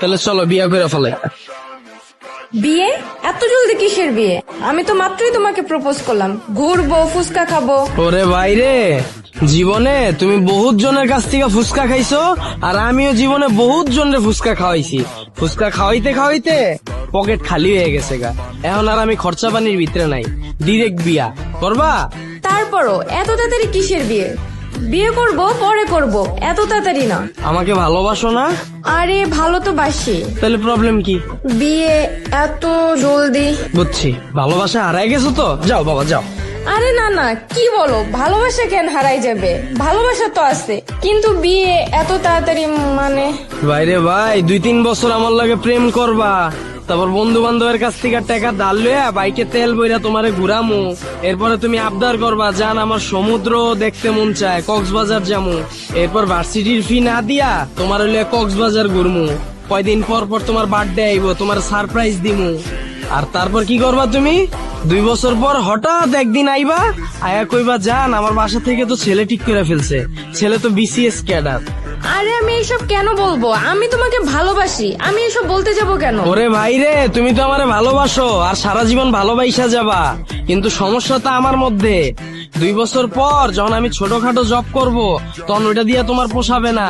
তাহলে চলো বিয়ে করে ফেলে। বিয়ে? এত জলদি কিসের বিয়ে? আমি তো মাত্রই তোমাকে প্রপোজ করলাম, ঘুরবো, ফুচকা খাবো। ওরে বাইরে, জীবনে তুমি বহুত জনের কাছ থেকে ফুচকা খাইছো, আর আমিও জীবনে বহুত জনের ফুচকা খাওয়াইছি। ফুচকা খাওয়াইতে খাওয়াইতে পকেট খালি হয়ে গেছে গা। এখন আর আমি খরচা পানির ভিতরে নাই, ডিরেক্ট বিয়া করবা? তারপরও এত তাড়াতাড়ি কিসের বিয়ে? বিয়ে করব, পরে করব, এত তাড়াতাড়ি না। আমাকে ভালোবাসো না? আরে ভালো তো বাসি, তাহলে প্রবলেম কি? বিয়ে এত জলদি? বুঝছি, ভালোবাসা হারাই গেছো তো, যাও বাবা যাও। আরে না না, কি বলো, ভালোবাসা কেন হারাই যাবে? ভালোবাসা তো আছে, কিন্তু বিয়ে এত তাড়াতাড়ি মানে? বাইরে ভাই, 2-3 বছর আমার লাগে প্রেম করবা, তারপর বন্ধু বান্ধবের কাছ থেকে টাকা ধার লইয়া বাইকে তেল বইরা তোমারে ঘুরামু, এরপরে তুমি আবদার করবা জান আমার সমুদ্র দেখতে মন চায়, কক্সবাজার যামু, এরপর ভার্সিটির ফি না দিয়া তোমার হইলে কক্সবাজার ঘুরমু, কয়দিন পর পর তোমার বার্থডে আইব, তোমার সারপ্রাইজ দিমু, আর তারপর কি করবা তুমি? 2 বছর পর হঠাৎ একদিন আইবা, আয়া কইবা জান আমার বাসা থেকে তো ছেলে ঠিক করে ফেলছে, ছেলে তো বিসিএস ক্যাডার। আরে আমি এইসব কেন বলবো? আমি তোমাকে ভালোবাসি, আমি এসব বলতে যাব কেন? ওরে ভাই রে, তুমি তো আমারে ভালোবাসো আর সারা জীবন ভালোবাসা যাবা, কিন্তু সমস্যা তো আমার মধ্যে। 2 বছর পর যখন আমি ছোটখাটো জব করব, তখন ওইটা দিয়ে তোমার পোষাবে না।